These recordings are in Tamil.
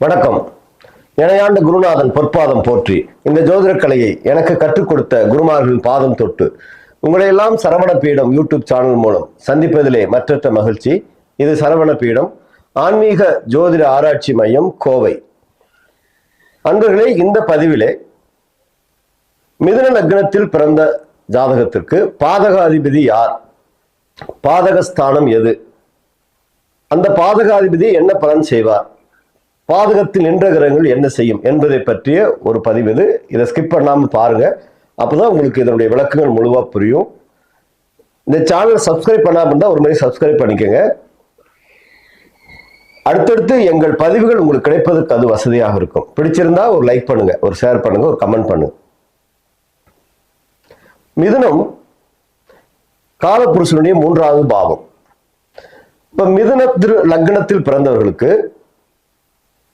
வணக்கம். இணையாண்ட குருநாதன் பொற்பாதம் போற்றி. இந்த ஜோதிட கலையை எனக்கு கற்றுக் கொடுத்த குருமார்களின் பாதம் தொட்டு உங்களை எல்லாம் சரவண பீடம் யூடியூப் சேனல் மூலம் சந்திப்பதிலே மற்றற்ற மகிழ்ச்சி. இது சரவண பீடம் ஆன்மீக ஜோதிட ஆராய்ச்சி மையம், கோவை. அன்பர்களே, இந்த பதிவிலே மிதுன லக்னத்தில் பிறந்த ஜாதகத்திற்கு பாதகாதிபதி யார், பாதகஸ்தானம் எது, அந்த பாதகாதிபதி என்ன பலன் செய்வார், பாதகத்தில் நின்ற கிரகங்கள் என்ன செய்யும் என்பதை பற்றிய ஒரு பதிவு இது. இதை ஸ்கிப் பண்ணாமல் பாருங்க, அப்போதான் உங்களுக்கு இதனுடைய விளக்கங்கள் முழுவா புரியும். இந்த சேனல் சப்ஸ்கிரைப் பண்ணாமல் இருந்தால் ஒரு மாதிரி சப்ஸ்கிரைப் பண்ணிக்கோங்க. அடுத்தடுத்து எங்கள் பதிவுகள் உங்களுக்கு கிடைப்பதற்கு அது வசதியாக இருக்கும். பிடிச்சிருந்தா ஒரு லைக் பண்ணுங்க, ஒரு ஷேர் பண்ணுங்க, ஒரு கமெண்ட் பண்ணுங்க. மிதுனம் காலபுருஷனுடைய 3வது பாவம். இப்ப மிதுன லக்னத்தில் பிறந்தவர்களுக்கு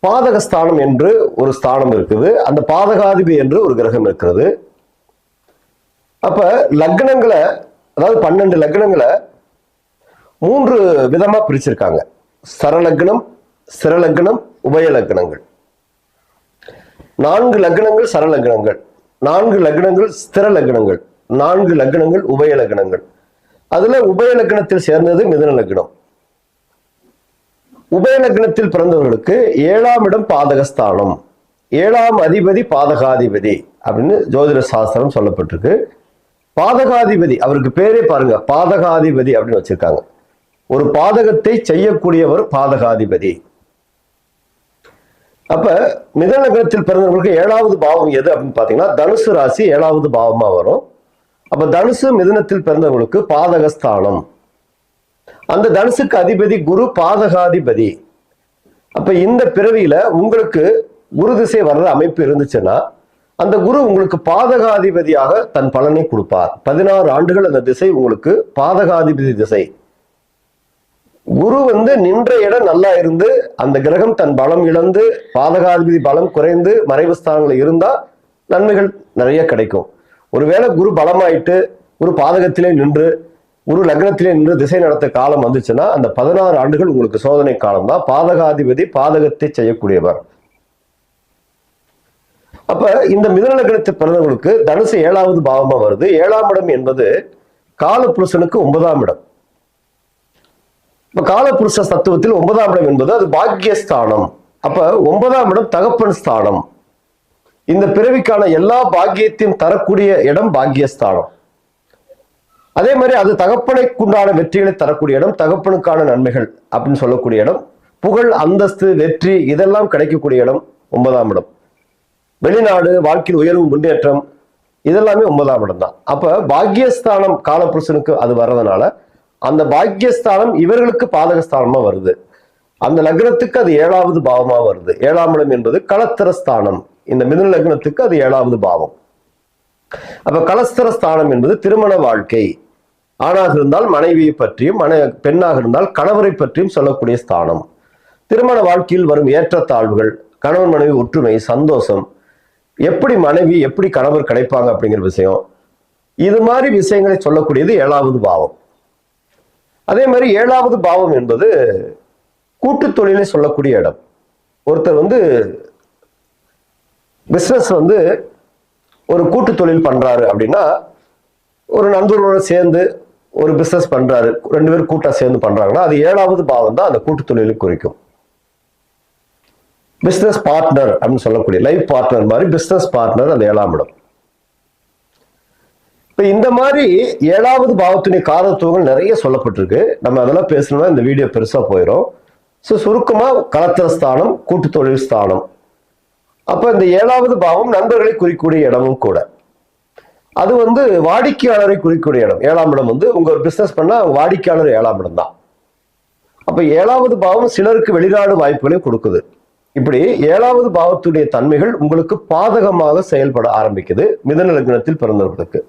பாதகஸ்தானம் என்று ஒரு ஸ்தானம் இருக்குது, அந்த பாதகாதிபதி என்று ஒரு கிரகம் இருக்கிறது. அப்ப லக்னங்களை, அதாவது 12 லக்னங்களை 3 விதமா பிரிச்சிருக்காங்க. சரலக்னம், ஸ்திரலக்னம், உபய லக்னங்கள். 4 லக்னங்கள் சரலக்னங்கள், 4 லக்னங்கள் ஸ்திர லக்னங்கள், 4 லக்னங்கள் உபய லக்னங்கள். அதுல உபய லக்னத்தில் சேர்ந்தது மிதுன லக்னம். உபய லக்னத்தில் பிறந்தவர்களுக்கு 7ஆம் இடம் பாதகஸ்தானம், 7ஆம் அதிபதி பாதகாதிபதி அப்படின்னு ஜோதிட சாஸ்திரம் சொல்லப்பட்டிருக்கு. பாதகாதிபதி, அவருக்கு பேரே பாருங்க, பாதகாதிபதி அப்படின்னு வச்சிருக்காங்க. ஒரு பாதகத்தை செய்யக்கூடியவர் பாதகாதிபதி. அப்ப மிதுன லக்னத்தில் பிறந்தவர்களுக்கு 7வது பாவம் எது அப்படின்னு பாத்தீங்கன்னா தனுசு ராசி 7வது பாவமா வரும். அப்ப தனுசு மிதுனத்தில் பிறந்தவர்களுக்கு பாதகஸ்தானம். அந்த தனுசுக்கு அதிபதி குரு, பாதகாதிபதி. அப்ப இந்த பிறவியில உங்களுக்கு குரு திசை வர்ற அமைப்பு இருந்துச்சுன்னா அந்த குரு உங்களுக்கு பாதகாதிபதியாக தன் பலனை கொடுப்பார். 16 ஆண்டுகள் அந்த திசை உங்களுக்கு பாதகாதிபதி திசை. குரு நின்ற இடம் நல்லா இருந்து அந்த கிரகம் தன் பலம் இழந்து பாதகாதிபதி பலம் குறைந்து மறைவு ஸ்தானங்கள் இருந்தா நன்மைகள் நிறைய கிடைக்கும். ஒருவேளை குரு பலமாயிட்டு குரு பாதகத்திலே நின்று குரு லக்னத்திலே நின்று திசை நடத்த காலம் வந்துச்சுன்னா அந்த 16 ஆண்டுகள் உங்களுக்கு சோதனை காலம் தான். பாதகாதிபதி பாதகத்தை செய்யக்கூடியவர். அப்ப இந்த மிதுன லக்னத்தில் பிறந்தவங்களுக்கு தனுசு 7வது பாவமா வருது. 7ஆம் இடம் என்பது காலபுருஷனுக்கு 9ஆம் இடம். இப்ப காலபுருஷ தத்துவத்தில் 9ஆம் இடம் என்பது அது பாக்கியஸ்தானம். அப்ப 9ஆம் இடம் தகப்பன் ஸ்தானம். இந்த பிறவிக்கான எல்லா பாக்கியத்தையும் தரக்கூடிய இடம் பாக்கியஸ்தானம். அதே மாதிரி அது தகப்பனுக்குண்டான வெற்றிகளை தரக்கூடிய இடம், தகப்பனுக்கான நன்மைகள் அப்படின்னு சொல்லக்கூடிய இடம், புகழ், அந்தஸ்து, வெற்றி இதெல்லாம் கிடைக்கக்கூடிய இடம் 9ஆம் இடம். வெளிநாடு, வாழ்க்கையில் உயர்வு, முன்னேற்றம் இதெல்லாமே 9ஆம் இடம் தான். அப்ப பாக்கியஸ்தானம் காலபுருஷனுக்கு அது வர்றதுனால அந்த பாக்கியஸ்தானம் இவர்களுக்கு பாதகஸ்தானமா வருது. அந்த லக்னத்துக்கு அது 7வது பாவமா வருது. 7ஆம் இடம் என்பது களத்திர ஸ்தானம். இந்த மிதுன லக்னத்துக்கு அது 7வது பாவம். அப்ப களஸ்திர ஸ்தானம் என்பது திருமண வாழ்க்கை. ஆணாக இருந்தால் மனைவியை பற்றியும், பெண்ணாக இருந்தால் கணவரை பற்றியும் சொல்லக்கூடிய ஸ்தானம். திருமண வாழ்க்கையில் வரும் ஏற்றத்தாழ்வுகள், கணவன் மனைவி ஒற்றுமை, சந்தோஷம், எப்படி மனைவி எப்படி கணவர் கிடைப்பாங்க அப்படிங்கிற விஷயம், இது மாதிரி விஷயங்களை சொல்லக்கூடியது 7வது பாவம். அதே மாதிரி 7வது பாவம் என்பது கூட்டு தொழிலை சொல்லக்கூடிய இடம். ஒருத்தர் பிசினஸ் ஒரு கூட்டு தொழில் பண்றாரு அப்படின்னா, ஒரு நண்பர்களோட சேர்ந்து ஒரு பிசினஸ் பண்றாரு, 2 பேரும் கூட்டா சேர்ந்து பண்றாங்கன்னா அது 7வது பாவம் தான் அந்த கூட்டு தொழிலை குறிக்கும். பிசினஸ் பார்ட்னர் அப்படின்னு சொல்லக்கூடிய லைஃப் பார்ட்னர் மாதிரி பிசினஸ் பார்ட்னர் அந்த 7ஆம் இடம். இப்ப இந்த மாதிரி 7வது பாவத்துடைய காரத்துவங்கள் நிறைய சொல்லப்பட்டிருக்கு. நம்ம அதெல்லாம் பேசணும்னா இந்த வீடியோ பெருசா போயிடும். சுருக்கமா களத்திர ஸ்தானம், கூட்டு தொழில் ஸ்தானம். அப்ப இந்த 7வது பாவம் நண்பர்களை குறிக்கூடிய இடமும் கூட. அது வாடிக்கையாளரை குறிக்கூடிய இடம். 7ஆம் இடம் உங்க ஒரு பிசினஸ் பண்ணா வாடிக்கையாளர் 7ஆம் இடம் தான். அப்ப 7வது பாவம் சிலருக்கு வெளிநாடு வாய்ப்புகளை கொடுக்குது. இப்படி 7வது பாவத்துடைய தன்மைகள் உங்களுக்கு பாதகமாக செயல்பட ஆரம்பிக்குது மிதுன லக்னத்தில் பிறந்தவர்களுக்கு.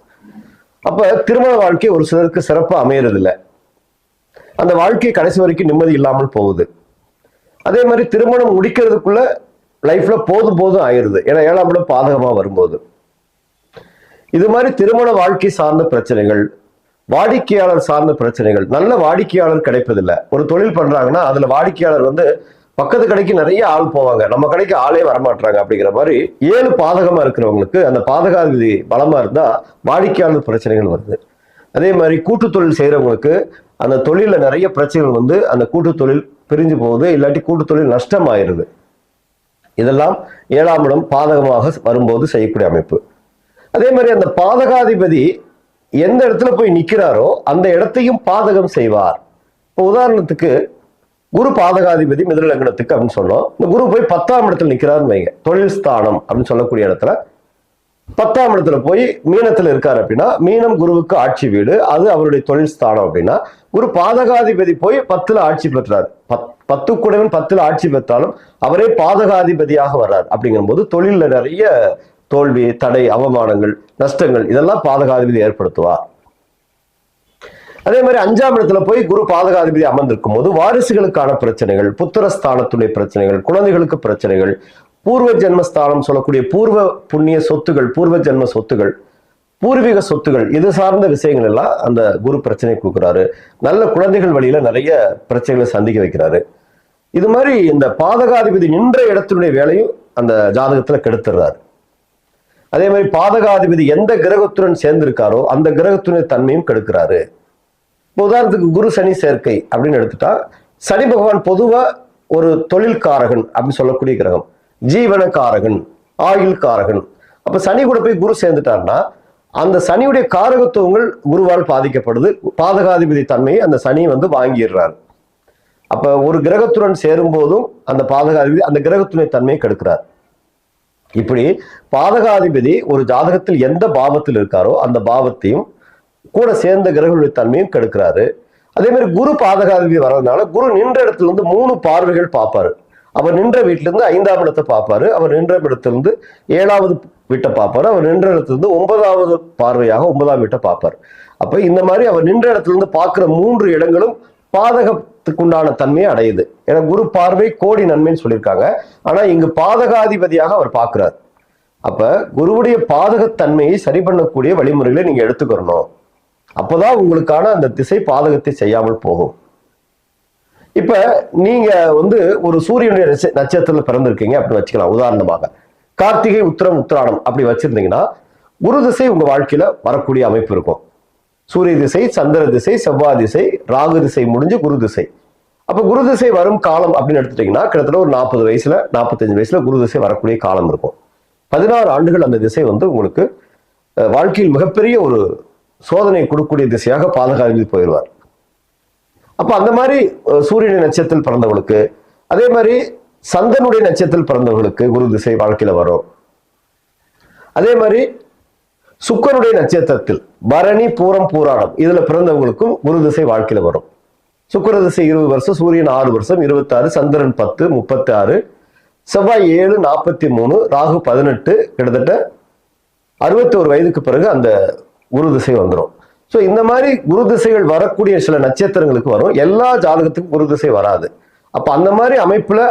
அப்ப திருமண வாழ்க்கை ஒரு சிலருக்கு சிறப்பா அமையறதில்லை. அந்த வாழ்க்கை கடைசி வரைக்கும் நிம்மதி இல்லாமல் போகுது. அதே மாதிரி திருமணம் முடிக்கிறதுக்குள்ள லைஃப்ல போதும் ஆயிருது. ஏன்னா 7ஆம் இடம் பாதகமா வரும்போது இது மாதிரி திருமண வாழ்க்கை சார்ந்த பிரச்சனைகள், வாடிக்கையாளர் சார்ந்த பிரச்சனைகள், நல்ல வாடிக்கையாளர் கிடைப்பதில்லை. ஒரு தொழில் பண்றாங்கன்னா அதுல வாடிக்கையாளர் பக்கத்து கடைக்கு நிறைய ஆள் போவாங்க, நம்ம கடைக்கு ஆளே வரமாட்டாங்க. அப்படிங்கிற மாதிரி 7 பாதகமா இருக்கிறவங்களுக்கு அந்த பாதகாதிபதி பலமா இருந்தா வாடிக்கையாளர் பிரச்சனைகள் வருது. அதே மாதிரி கூட்டு தொழில் செய்யறவங்களுக்கு அந்த தொழில நிறைய பிரச்சனைகள் வந்து அந்த கூட்டு தொழில் பிரிஞ்சு போகுது, இல்லாட்டி கூட்டு தொழில் நஷ்டம் ஆயிருது. இதெல்லாம் 7ஆம் இடம் பாதகமாக வரும்போது செய்யக்கூடிய அமைப்பு. அதே மாதிரி அந்த பாதகாதிபதி எந்த இடத்துல போய் நிக்கிறாரோ அந்த இடத்தையும் பாதகம் செய்வார். இப்போ உதாரணத்துக்கு குரு பாதகாதிபதி மிதுன லக்னத்துக்கு அப்படின்னு சொன்னோம். இந்த குரு போய் 10ஆம் இடத்துல நிக்கிறாருன்னு வைங்க, தொழில் ஸ்தானம் அப்படின்னு சொல்லக்கூடிய இடத்துல 10ஆம் இடத்துல போய் மீனத்துல இருக்காரு அப்படின்னா, மீனம் குருவுக்கு ஆட்சி வீடு, அது அவருடைய தொழில் ஸ்தானம். அப்படின்னா குரு பாதகாதிபதி போய் 10ல ஆட்சி பெற்றார். 10 கூடவன் 10ல ஆட்சி பெற்றாலும் அவரே பாதகாதிபதியாக வர்றார். அப்படிங்கும் போது தொழில நிறைய தோல்வி, தடை, அவமானங்கள், நஷ்டங்கள் இதெல்லாம் பாதகாதிபதி ஏற்படுத்துவார். அதே மாதிரி 5ஆம் இடத்துல போய் குரு பாதகாதிபதி அமர்ந்திருக்கும் போது வாரிசுகளுக்கான பிரச்சனைகள், புத்திரஸ்தானத்துடைய பிரச்சனைகள், குழந்தைகளுக்கு பிரச்சனைகள், பூர்வ ஜென்மஸ்தானம் சொல்லக்கூடிய பூர்வ புண்ணிய சொத்துகள், பூர்வ ஜென்ம சொத்துகள், பூர்வீக சொத்துகள், இது சார்ந்த விஷயங்கள் எல்லாம் அந்த குரு பிரச்சனை கொடுக்குறாரு. நல்ல குழந்தைகள் வழியில நிறைய பிரச்சனைகளை சந்திக்க வைக்கிறாரு. இது மாதிரி இந்த பாதகாதிபதி நின்ற இடத்தினுடைய வேலையும் அந்த ஜாதகத்துல கெடுத்துறாரு. அதே மாதிரி பாதகாதிபதி எந்த கிரகத்துடன் சேர்ந்திருக்காரோ அந்த கிரகத்துடைய தன்மையும் கெடுக்கிறாரு. உதாரணத்துக்கு குரு சனி சேர்க்கை அப்படின்னு எடுத்துட்டா, சனி பகவான் பொதுவா ஒரு தொழில்காரகன் அப்படின்னு சொல்லக்கூடிய கிரகம், ஜீவனக்காரகன், ஆயுள் காரகன். அப்ப சனி கூட போய் குரு சேர்ந்துட்டார்னா அந்த சனியுடைய காரகத்துவங்கள் குருவால் பாதிக்கப்படுது. பாதகாதிபதி தன்மையை அந்த சனி வந்து வாங்கிடுறாரு. அப்ப ஒரு கிரகத்துடன் சேரும் போதும் அந்த பாதகாதிபதி அந்த கிரகத்துடைய தன்மையை கெடுக்கிறார். இப்படி பாதகாதிபதி ஒரு ஜாதகத்தில் எந்த பாவத்தில் இருக்காரோ அந்த பாவத்தையும் கூட சேர்ந்த கிரகங்களுடைய தன்மையும் கெடுக்கிறாரு. அதே மாதிரி குரு பாதகாதிபதி வர்றதுனால குரு நின்ற இடத்துல இருந்து 3 பார்வைகள் பார்ப்பாரு. அவர் நின்ற வீட்டுல இருந்து 5ஆம் இடத்தை பார்ப்பாரு, அவர் நின்ற இடத்திலிருந்து 7வது வீட்டை பார்ப்பாரு, அவர் நின்ற இடத்துல இருந்து 9வது பார்வையாக 9ஆம் வீட்டை பார்ப்பாரு. அப்ப இந்த மாதிரி அவர் நின்ற இடத்துல இருந்து பார்க்கிற 3 இடங்களும் பாதகத்துக்குண்டான தன்மையை அடையுது. ஏன்னா குரு பார்வை கோடி நன்மைன்னு சொல்லியிருக்காங்க. ஆனா இங்கு பாதகாதிபதியாக அவர் பார்க்கிறார். அப்ப குருவுடைய பாதகத்தன்மையை சரி பண்ணக்கூடிய வழிமுறைகளை நீங்க எடுத்துக்கிறணும். அப்பதான் உங்களுக்கான அந்த திசை பாதகத்தை செய்யாமல் போகும். இப்ப நீங்க வந்து ஒரு சூரியனுடைய நட்சத்திரத்துல பிறந்திருக்கீங்க அப்படின்னு வச்சுக்கலாம். உதாரணமாக கார்த்திகை, உத்திரம், உத்திராடம் அப்படி வச்சிருந்தீங்கன்னா குரு திசை உங்க வாழ்க்கையில வரக்கூடிய அமைப்பு இருக்கும். சூரிய திசை, சந்திர திசை, செவ்வாய் திசை, ராகு திசை முடிஞ்சு குரு திசை. அப்ப குரு திசை வரும் காலம் அப்படின்னு எடுத்துட்டீங்கன்னா கிட்டத்தட்ட ஒரு 40 வயசுல 45 வயசுல குரு திசை வரக்கூடிய காலம் இருக்கும். 16 ஆண்டுகள் அந்த திசை வந்து உங்களுக்கு வாழ்க்கையில் மிகப்பெரிய ஒரு சோதனை கொடுக்கக்கூடிய திசையாக பாதகாதிபதி போயிடுவார். அப்ப அந்த மாதிரி சூரியனுடைய நட்சத்திரத்தில் பிறந்தவங்களுக்கு, அதே மாதிரி சந்தனுடைய நட்சத்திரத்தில் பிறந்தவங்களுக்கு குரு திசை வாழ்க்கையில வரும். அதே மாதிரி சுக்கரனுடைய நட்சத்திரத்தில் பரணி, பூரம், பூராடம் இதுல பிறந்தவங்களுக்கும் குரு திசை வாழ்க்கையில வரும். சுக்கர திசை 20 வருஷம், சூரியன் 6 வருஷம், 26, சந்திரன் 10, 36, செவ்வாய் 7, 43, ராகு 18, கிட்டத்தட்ட 61 வயதுக்கு பிறகு அந்த குரு திசை வந்துடும். ஸோ இந்த மாதிரி குரு திசைகள் வரக்கூடிய சில நட்சத்திரங்களுக்கு வரும். எல்லா ஜாதகத்துக்கும் குரு திசை வராது. அப்ப அந்த மாதிரி அமைப்புல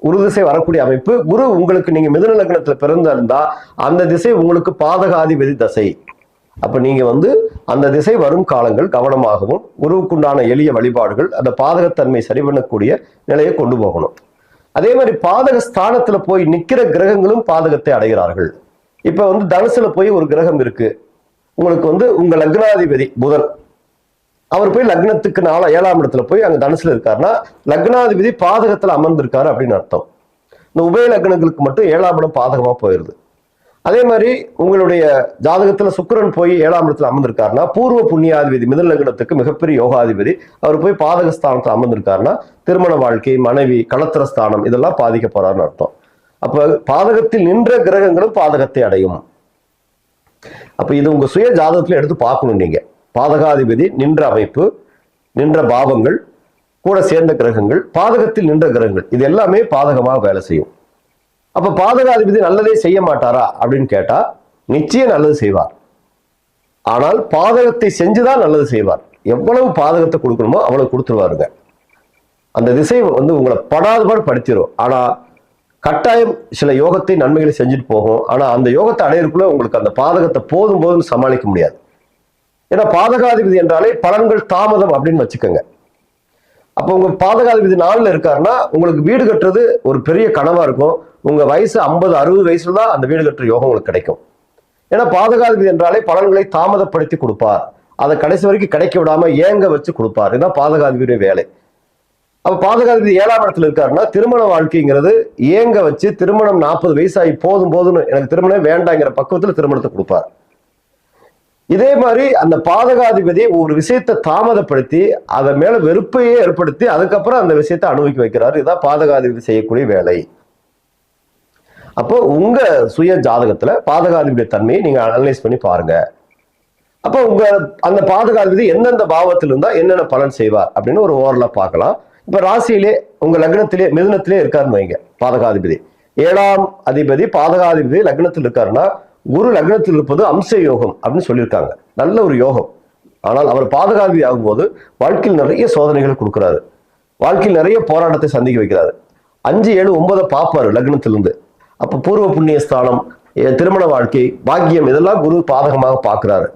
குரு திசை வரக்கூடிய அமைப்பு, குரு உங்களுக்கு நீங்க மிதுன லக்னத்துல பிறந்திருந்தா அந்த திசை உங்களுக்கு பாதகாதிபதி தசை. அப்ப நீங்க வந்து அந்த திசை வரும் காலங்கள் கவனமாகவும் குருவுக்குண்டான எளிய வழிபாடுகள் அந்த பாதகத்தன்மை சரி பண்ணக்கூடிய நிலையை கொண்டு போகணும். அதே மாதிரி பாதக ஸ்தானத்துல போய் நிக்கிற கிரகங்களும் பாதகத்தை அடைகிறார்கள். இப்ப வந்து தனுசுல போய் ஒரு கிரகம் இருக்கு, உங்களுக்கு வந்து உங்க லக்னாதிபதி புதன், அவர் போய் லக்னத்துக்கு 7ஆம் இடத்துல போய் அங்க தனுசுல இருக்காருன்னா லக்னாதிபதி பாதகத்துல அமர்ந்திருக்காரு அப்படின்னு அர்த்தம். இந்த உபய லக்னங்களுக்கு மட்டும் 7ஆம் இடம் பாதகமா போயிருது. அதே மாதிரி உங்களுடைய ஜாதகத்துல சுக்கிரன் போய் 7ஆம் இடத்துல அமர்ந்திருக்காருன்னா பூர்வ புண்ணியாதிபதி மிதுன லக்னத்துக்கு மிகப்பெரிய யோகாதிபதி, அவர் போய் பாதகஸ்தானத்துல அமர்ந்திருக்காருன்னா திருமண வாழ்க்கை, மனைவி, களத்திரஸ்தானம் இதெல்லாம் பாதிக்க போறாருன்னு அர்த்தம். அப்ப பாதகத்தில் நின்ற கிரகங்களும் பாதகத்தை அடையும். அப்ப இது உங்க சுய ஜாதகத்துல எடுத்து பார்க்கணும். நீங்க பாதகாதிபதி நின்ற அமைப்பு, நின்ற பாவங்கள், கூட சேர்ந்த கிரகங்கள், பாதகத்தில் நின்ற கிரகங்கள் இது எல்லாமே பாதகமாக வேலை செய்யும். அப்ப பாதகாதிபதி நல்லதே செய்ய மாட்டாரா அப்படின்னு கேட்டா நிச்சயம் நல்லது செய்வார். ஆனால் பாதகத்தை செஞ்சுதான் நல்லது செய்வார். எவ்வளவு பாதகத்தை கொடுக்கணுமோ அவ்வளவு கொடுத்துருவாருங்க. அந்த திசை வந்து உங்களை படாதபாடு படுத்திடும். ஆனா கட்டாயம் சில யோகத்தை நன்மைகளை செஞ்சுட்டு போகும். ஆனா அந்த யோகத்தை அடையிறதுக்குள்ள உங்களுக்கு அந்த பாதகத்தை போதும் போதும் சமாளிக்க முடியாது. ஏன்னா பாதகாதிபதி என்றாலே பலன்கள் தாமதம் அப்படின்னு வச்சுக்கோங்க. அப்போ உங்க பாதகாதிபதி 4ல இருக்காருன்னா உங்களுக்கு வீடு கட்டுறது ஒரு பெரிய கனவா இருக்கும். உங்க வயசு 50 60 வயசுல தான் அந்த வீடு கட்டுற யோகம் உங்களுக்கு கிடைக்கும். ஏன்னா பாதகாதிபதி என்றாலே பலன்களை தாமதப்படுத்தி கொடுப்பார். அதை கடைசி வரைக்கும் கிடைக்க விடாம ஏங்க வச்சு கொடுப்பார். இதுதான் பாதகாதிபதியுடைய வேலை. அப்ப பாதகாதிபதி 7ஆம் இடத்துல இருக்காருன்னா திருமண வாழ்க்கைங்கிறது ஏங்க வச்சு திருமணம் 40 வயசாகி போதும் போதும்னு எனக்கு திருமணம் வேண்டாங்கிற பக்குவத்துல திருமணத்தை கொடுப்பார். இதே மாதிரி அந்த பாதகாதிபதி ஒரு விஷயத்தை தாமதப்படுத்தி அதை மேல வெறுப்பையே ஏற்படுத்தி அதுக்கப்புறம் அந்த விஷயத்தை அனுபவிக்க வைக்கிறார். இதுதான் பாதகாதிபதி செய்யக்கூடிய வேலை. அப்போ உங்க சுய ஜாதகத்துல பாதகாதிபதி தன்மையை நீங்க அனலைஸ் பண்ணி பாருங்க. அப்போ உங்க அந்த பாதகாதிபதி எந்தெந்த பாவத்தில் இருந்தா என்னென்ன பலன் செய்வார் அப்படின்னு ஒரு ஓரலா பார்க்கலாம். இப்ப ராசியிலே உங்க லக்னத்திலே மிதுனத்திலே இருக்காருன்னு வைங்க. பாதகாதிபதி 7ஆம் அதிபதி பாதகாதிபதி லக்னத்தில் இருக்காருன்னா குரு லக்னத்தில் இருப்பது அம்ச யோகம் அப்படின்னு சொல்லியிருக்காங்க. நல்ல ஒரு யோகம். ஆனால் அவர் பாதகாதிபதி ஆகும்போது வாழ்க்கையில் நிறைய சோதனைகள் கொடுக்கிறாரு. வாழ்க்கையில் நிறைய போராட்டத்தை சந்திக்க வைக்கிறாரு. 5 7 9 பார்ப்பாரு லக்னத்திலிருந்து. அப்ப பூர்வ புண்ணிய ஸ்தானம், திருமண வாழ்க்கை, பாக்கியம் இதெல்லாம் குரு பாதகமாக பார்க்கிறாரு.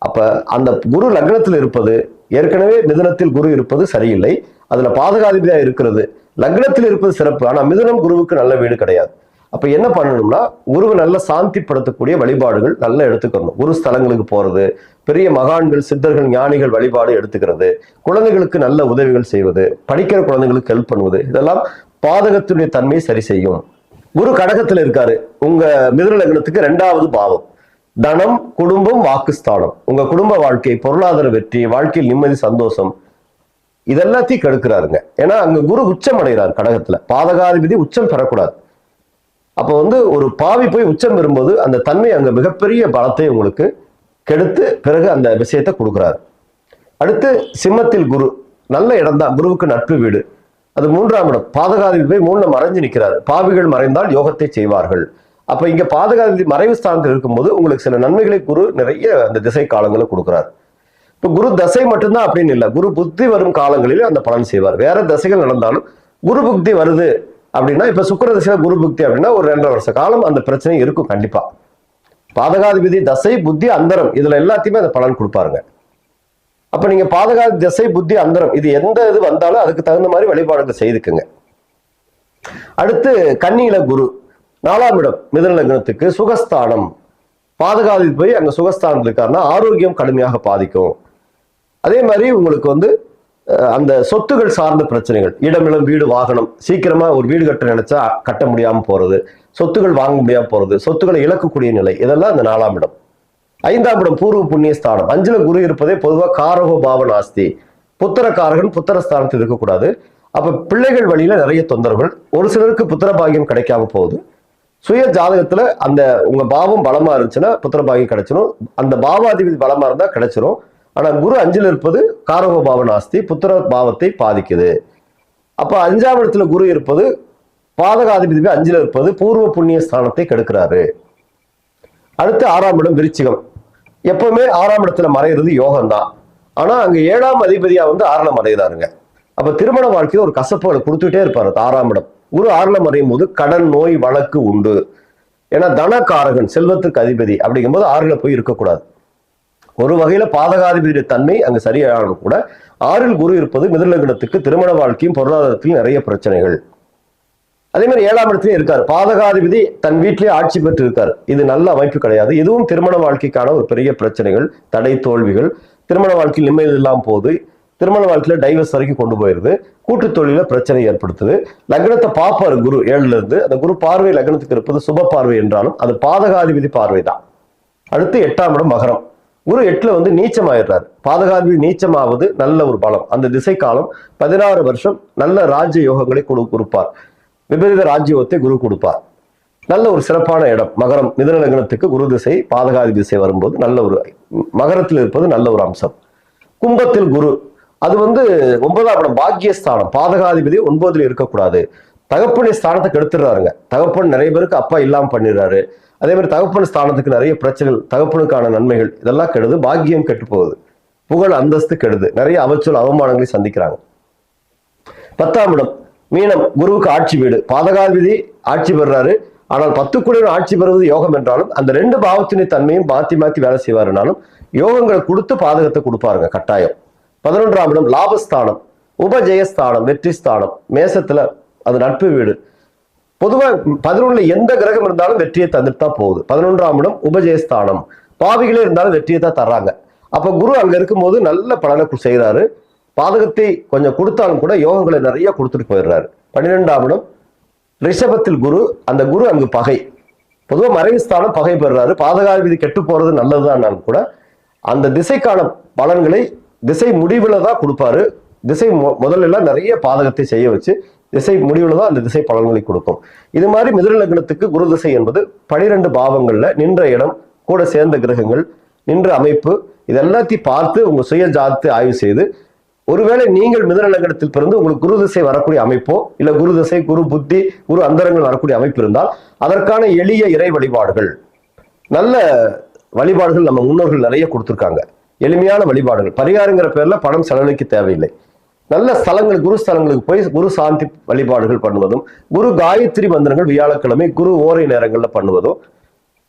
அப்ப அந்த குரு லக்னத்தில் இருப்பது, ஏற்கனவே மிதுனத்தில் குரு இருப்பது சரியில்லை. அதுல பாதகாதிபதியா இருக்கிறது. லக்னத்தில் இருப்பது சிறப்பு. ஆனா மிதுனம் குருவுக்கு நல்ல வீடு கிடையாது. அப்ப என்ன பண்ணணும்னா குருவை நல்ல சாந்திப்படுத்தக்கூடிய வழிபாடுகள் நல்லா எடுத்துக்கணும். குரு ஸ்தலங்களுக்கு போறது, பெரிய மகான்கள் சித்தர்கள் ஞானிகள் வழிபாடு எடுத்துக்கிறது, குழந்தைகளுக்கு நல்ல உதவிகள் செய்வது, படிக்கிற குழந்தைகளுக்கு ஹெல்ப் பண்ணுவது, இதெல்லாம் பாதகத்துடைய தன்மையை சரி செய்யும். குரு கடகத்துல இருக்காரு. உங்க மிதுன லக்னத்துக்கு 2வது பாவம். தனம், குடும்பம், வாக்குஸ்தானம். உங்க குடும்ப வாழ்க்கை, பொருளாதார வெற்றி, வாழ்க்கையில் நிம்மதி, சந்தோஷம் இதெல்லாத்தையும் கெடுக்கிறாருங்க. ஏன்னா அங்க குரு உச்சம் அடைகிறார் கடகத்துல. பாதகாதிபதி உச்சம் பெறக்கூடாது. அப்போ ஒரு பாவி போய் உச்சம் பெறும்போது அந்த தன்மை அங்க மிகப்பெரிய பலத்தை உங்களுக்கு கெடுத்து பிறகு அந்த விஷயத்தை கொடுக்குறாரு. அடுத்து சிம்மத்தில் குரு, நல்ல இடம் தான், குருவுக்கு நட்பு வீடு. அது 3ஆம் இடம். பாதகாதிபதி போய் 3ல மறைஞ்சு நிற்கிறாரு. பாவிகள் மறைந்தால் யோகத்தை செய்வார்கள். அப்ப இங்க பாதகாதிபதி மறைவு ஸ்தானத்தில் இருக்கும்போது உங்களுக்கு சில நன்மைகளை குரு நிறைய அந்த திசை காலங்களை கொடுக்குறாரு. இப்ப குரு தசை மட்டும்தான் அப்படின்னு இல்லை, குரு புத்தி வரும் காலங்களிலே அந்த பலன் செய்வார். வேற தசைகள் நடந்தாலும் குரு புக்தி வருது அப்படின்னா, இப்ப சுக்கிர தசையில குரு புக்தி அப்படின்னா ஒரு 2.5 வருஷ காலம் அந்த பிரச்சனை இருக்கும் கண்டிப்பா. பாதகாதிபதி தசை புத்தி அந்தரம் இதுல எல்லாத்தையுமே அந்த பலன் கொடுப்பாருங்க. அப்ப நீங்க பாதகாதிபதி தசை புத்தி அந்தரம் இது எந்த இது வந்தாலும் அதுக்கு தகுந்த மாதிரி வழிபாடுகள் செய்துக்குங்க. அடுத்து கன்னியில குரு 4ஆம் இடம் மிதுன லக்னத்துக்கு சுகஸ்தானம். பாதகாதிபதி போய் அங்க சுகஸ்தானத்தில் இருக்காருன்னா ஆரோக்கியம் கடுமையாக பாதிக்கும். அதே மாதிரி உங்களுக்கு அந்த சொத்துகள் சார்ந்த பிரச்சனைகள், இடமிடம் வீடு வாகனம், சீக்கிரமா ஒரு வீடு கட்ட நினைச்சா கட்ட முடியாம போறது, சொத்துகள் வாங்க முடியாம போறது, சொத்துக்களை இழக்கக்கூடிய நிலை, இதெல்லாம் அந்த 4ஆம் இடம். 5ஆம் இடம் பூர்வ புண்ணிய ஸ்தானம். 5ல குரு இருப்பதே பொதுவாக காரகோ பாவன் ஆஸ்தி, புத்திரக்காரகன் புத்திரஸ்தானத்தில் இருக்கக்கூடாது. அப்ப பிள்ளைகள் வழியில நிறைய தொந்தரவுகள், ஒரு சிலருக்கு புத்திர பாகியம் கிடைக்காம போகுது. சுய ஜாதகத்துல அந்த உங்க பாவம் பலமா இருந்துச்சுன்னா புத்திர பாகியம் கிடைச்சிடும். அந்த பாவாதிபதி பலமா இருந்தா கிடைச்சிரும். ஆனா குரு 5ல இருப்பது காரகோ பாவன் ஆஸ்தி, புத்திர பாவத்தை பாதிக்குது. அப்ப 5ஆம் இடத்துல குரு இருப்பது, பாதகாதிபதி 5ல இருப்பது பூர்வ புண்ணிய ஸ்தானத்தை கெடுக்கிறாரு. அடுத்து 6ஆம் இடம் விருச்சிகம். எப்பவுமே 6ஆம் இடத்துல மறைகிறது யோகம் தான். ஆனா அங்க 7ஆம் அதிபதியா 6ல மறைகிறாருங்க. அப்ப திருமண வாழ்க்கையில ஒரு கசப்புகளை கொடுத்துட்டே இருப்பாரு. 6ஆம் இடம் குரு 6ல மறையும் போது கடன் நோய் வழக்கு உண்டு. ஏன்னா தனக்காரகன் செல்வத்துக்கு அதிபதி அப்படிங்கும்போது 6ல போய் இருக்கக்கூடாது. ஒரு வகையில பாதகாதிபதியுடைய தன்மை அங்க சரியானாலும் கூட 6ல் குரு இருப்பது மிதுன லக்னத்துக்கு திருமண வாழ்க்கையும் பொருளாதாரத்திலும் நிறைய பிரச்சனைகள். அதே மாதிரி 7ஆம் இடத்துலயும் இருக்காரு. பாதகாதிபதி தன் வீட்டிலேயே ஆட்சி பெற்று இருக்காரு. இது நல்ல அமைப்பு கிடையாது. இதுவும் திருமண வாழ்க்கைக்கான ஒரு பெரிய பிரச்சனைகள், தடை, தோல்விகள், திருமண வாழ்க்கையில் நிம்மதி இல்லாம போகுது, திருமண வாழ்க்கையில டைவர்ஸ் வரைக்கும் கொண்டு போயிருது, கூட்டு தொழில பிரச்சனை ஏற்படுத்துது. லக்னத்தை பார்ப்பாரு குரு 7ல இருந்து. அந்த குரு பார்வை லக்னத்துக்கு இருப்பது சுப பார்வை என்றாலும் அது பாதகாதிபதி பார்வை தான். அடுத்து 8ஆம் இடம் மகரம். குரு 8ல நீச்சமாயிடுறாரு. பாதகாதிபதி நீச்சமாவது நல்ல ஒரு பலம். அந்த திசை காலம் 16 வருஷம் நல்ல ராஜ்ய யோகங்களை கொடுப்பார். விபரீத ராஜ்யோகத்தை குரு கொடுப்பார். நல்ல ஒரு சிறப்பான இடம் மகரம். மிதுன லக்னத்துக்கு குரு திசை பாதகாதிபதி திசை வரும்போது நல்ல ஒரு மகரத்தில் இருப்பது நல்ல ஒரு அம்சம். கும்பத்தில் குரு, அது 9ஆம் இடம் பாக்கியஸ்தானம். பாதகாதிபதி 9ல இருக்கக்கூடாது. தகப்பனை ஸ்தானத்தை கெடுத்துடுறாருங்க. தகப்பன் நிறைய பேருக்கு அப்பா இல்லாம பண்ணிடுறாரு. அதே மாதிரி தகப்பன் ஸ்தானத்துக்கு நிறைய பிரச்சனைகள், தகப்பனுக்கான நன்மைகள் இதெல்லாம் கெடுது. பாக்கியம் கெட்டு போகுது, புகழ் அந்தஸ்து கெடுது, நிறைய அவச்சொல் அவமானங்களை சந்திக்கிறாங்க. 10ஆம் இடம் மீனம். குருவுக்கு ஆட்சி வீடு. பாதகாதிபதி ஆட்சி பெறாரு. ஆனால் 10 கூடிய ஆட்சி பெறுவது யோகம் என்றாலும் அந்த 2 பாவத்தினுடைய தன்மையும் மாத்தி மாத்தி வேலை செய்வாருனாலும் யோகங்களை கொடுத்து பாதகத்தை கொடுப்பாருங்க கட்டாயம். 11ஆம் இடம் லாபஸ்தானம். உபஜெயஸ்தானம் வெற்றி ஸ்தானம், மேசத்துல அது நட்பு வீடு. பொதுவா 11ல எந்த கிரகம் இருந்தாலும் வெற்றியை தந்துட்டு தான் போகுது. 11ஆம் இடம் உபஜெயஸ்தானம், பாவிகளே இருந்தாலும் வெற்றியை தான் தர்றாங்க. அப்ப குரு அங்க இருக்கும்போது நல்ல பலனை செய்யறாரு. பாதகத்தை கொஞ்சம் கொடுத்தாலும் கூட யோகங்களை நிறைய கொடுத்துட்டு போயிடுறாரு. 12ஆம் இடம் ரிஷபத்தில் குரு, அந்த குரு அங்கு பகை. பொதுவாக மறைவு ஸ்தானம் பகை பெறுறாரு. பாதகாதிபதி கெட்டு போறது நல்லதுதான் கூட அந்த திசைக்கான பலன்களை திசை முடிவுல தான் கொடுப்பாரு. திசை முதல்ல எல்லாம் நிறைய பாதகத்தை செய்ய வச்சு திசை முடிவுல தான் அந்த திசை பலன்களை கொடுக்கும். இது மாதிரி மிதுன லக்னத்துக்கு குரு திசை என்பது 12 பாவங்கள்ல நின்ற இடம், கூட சேர்ந்த கிரகங்கள், நின்ற அமைப்பு, இதெல்லாத்தையும் பார்த்து உங்க சுய ஜாதத்தை ஆய்வு செய்து, ஒருவேளை நீங்கள் மிதுன லக்னத்தில் பிறந்து உங்களுக்கு குரு திசை வரக்கூடிய அமைப்போ இல்ல குரு திசை, குரு புத்தி, குரு அந்தரங்கள் வரக்கூடிய அமைப்பு இருந்தால் அதற்கான எளிய இறை வழிபாடுகள், நல்ல வழிபாடுகள் நம்ம முன்னோர்கள் நிறைய கொடுத்துருக்காங்க. எளிமையான வழிபாடுகள், பரிகாரங்கிற பேர்ல பணம் செலவழிக்க தேவையில்லை. நல்ல ஸ்தலங்கள், குரு ஸ்தலங்களுக்கு போய் குரு சாந்தி வழிபாடுகள் பண்ணுவதும், குரு காயத்ரி மந்திரங்கள் வியாழக்கிழமை குரு ஓரை நேரங்கள்ல பண்ணுவதும்,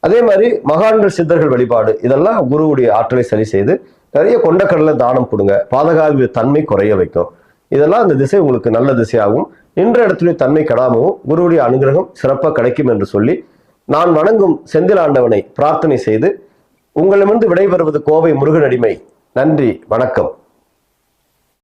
அதே மாதிரி மகான்கள் சித்தர்கள் வழிபாடு, இதெல்லாம் குருவுடைய ஆற்றலை சரி செய்து நிறைய கொண்டக்கடலை தானம் கொடுங்க. பாதகாதிபதி தன்மை குறைய வைக்கும். இதெல்லாம் அந்த திசை உங்களுக்கு நல்ல திசையாகும். நின்ற இடத்துடைய தன்மை கெடாமவும் குருவுடைய அனுகிரகம் சிறப்பாக கிடைக்கும் என்று சொல்லி நான் வணங்கும் செந்தில் ஆண்டவனை பிரார்த்தனை செய்து உங்களிடமிருந்து விடைபெறுவது கோவை முருகன் அடிமை. நன்றி, வணக்கம்.